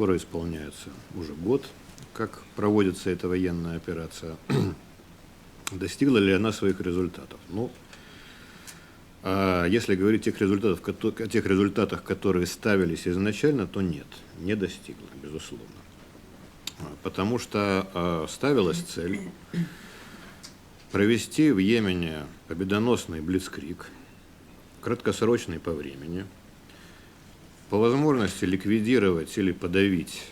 скоро исполняется уже год, как проводится эта военная операция. Достигла ли она своих результатов? Ну, если говорить о тех результатах, которые ставились изначально, то нет, не достигла, безусловно. Потому что ставилась цель провести в Йемене победоносный блицкриг, краткосрочный по времени, по возможности ликвидировать или подавить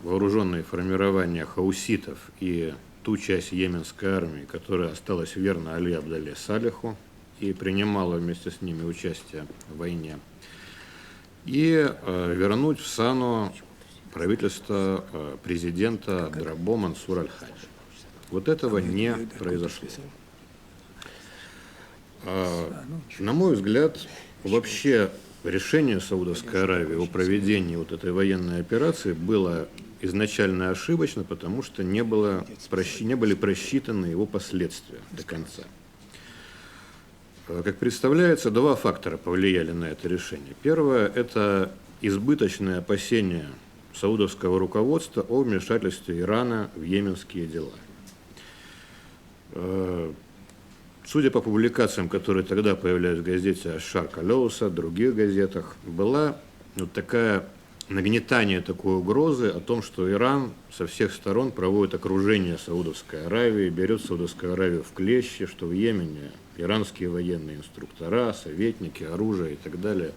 вооруженные формирования хауситов и ту часть йеменской армии, которая осталась верна Али Абдалле Салиху и принимала вместе с ними участие в войне, и вернуть в Сану правительство президента Абдрабо Мансур Аль-Хаджи. Вот этого не произошло. На мой взгляд, вообще решение Саудовской Аравии о проведении вот этой военной операции было изначально ошибочно, потому что не были просчитаны его последствия до конца. Как представляется, два фактора повлияли на это решение. Первое – это избыточное опасение саудовского руководства о вмешательстве Ирана в йеменские дела. Судя по публикациям, которые тогда появлялись в газете «Аш-Шарк Аль-Ауса», в других газетах, было вот такое нагнетание такой угрозы о том, что Иран со всех сторон проводит окружение Саудовской Аравии, берет Саудовскую Аравию в клещи, что в Йемене иранские военные инструктора, советники, оружие и так далее.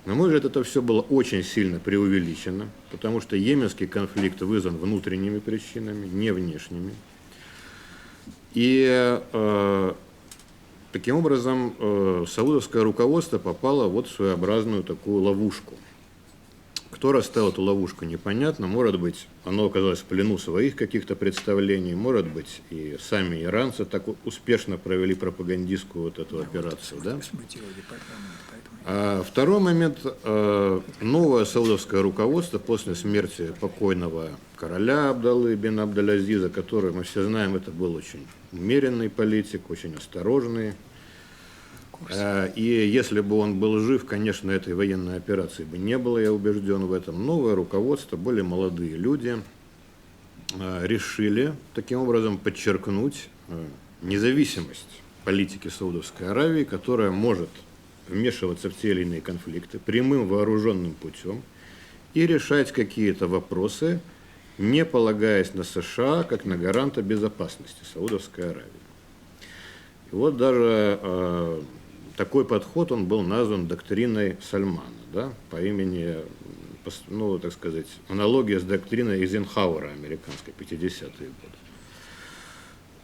На мой взгляд, это все было очень сильно преувеличено, потому что йеменский конфликт вызван внутренними причинами, не внешними. И таким образом саудовское руководство попало вот в своеобразную такую ловушку. Кто расставил эту ловушку, непонятно. Может быть, оно оказалось в плену своих каких-то представлений, может быть, и сами иранцы так успешно провели пропагандистскую вот эту операцию. Да? А второй момент. Новое саудовское руководство после смерти покойного короля Абдаллы бин Абдаль-Азиза, который, мы все знаем, это был очень умеренный политик, очень осторожный. И если бы он был жив, конечно, этой военной операции бы не было, я убежден в этом. Новое руководство, более молодые люди, решили таким образом подчеркнуть независимость политики Саудовской Аравии, которая может вмешиваться в те или иные конфликты прямым вооруженным путем и решать какие-то вопросы, не полагаясь на США как на гаранта безопасности Саудовской Аравии. И вот даже такой подход, он был назван доктриной Сальмана, да, по имени, ну, так сказать, аналогия с доктриной Эйзенхауэра американской, 50-е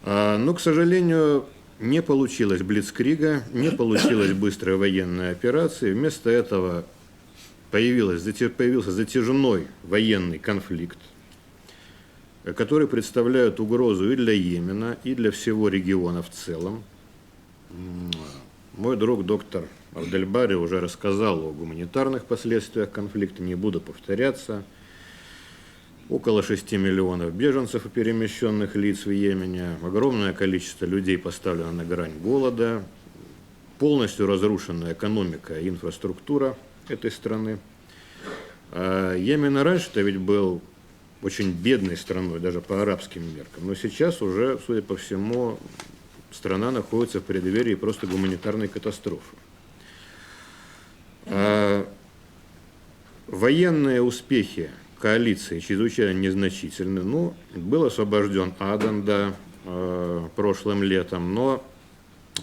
годы. Но, к сожалению, не получилось блицкрига, не получилась быстрая военная операция. Вместо этого появился затяжной военный конфликт, который представляет угрозу и для Йемена, и для всего региона в целом. Мой друг доктор Абдель-Бари уже рассказал о гуманитарных последствиях конфликта, не буду повторяться. Около 6 миллионов беженцев и перемещенных лиц в Йемене, огромное количество людей поставлено на грань голода, полностью разрушена экономика и инфраструктура этой страны. Йемен раньше-то ведь был очень бедной страной, даже по арабским меркам, но сейчас уже, судя по всему, страна находится в преддверии просто гуманитарной катастрофы. Военные успехи коалиции чрезвычайно незначительны. Ну, был освобожден Адан, да, прошлым летом, но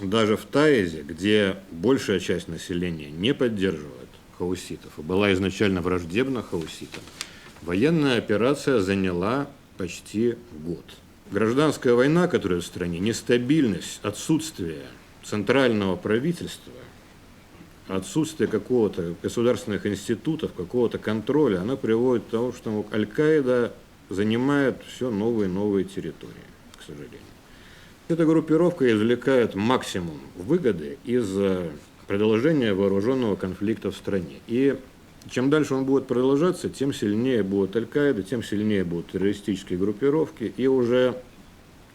даже в Таизе, где большая часть населения не поддерживает хауситов и была изначально враждебна хауситам, военная операция заняла почти год. Гражданская война, которая в стране, нестабильность, отсутствие центрального правительства, отсутствие какого-то государственных институтов, какого-то контроля, она приводит к тому, что Аль-Каида занимает все новые и новые территории, к сожалению. Эта группировка извлекает максимум выгоды из продолжения вооруженного конфликта в стране. И чем дальше он будет продолжаться, тем сильнее будет Аль-Каида, тем сильнее будут террористические группировки, и уже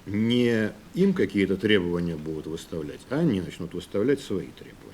не им какие-то требования будут выставлять, а они начнут выставлять свои требования.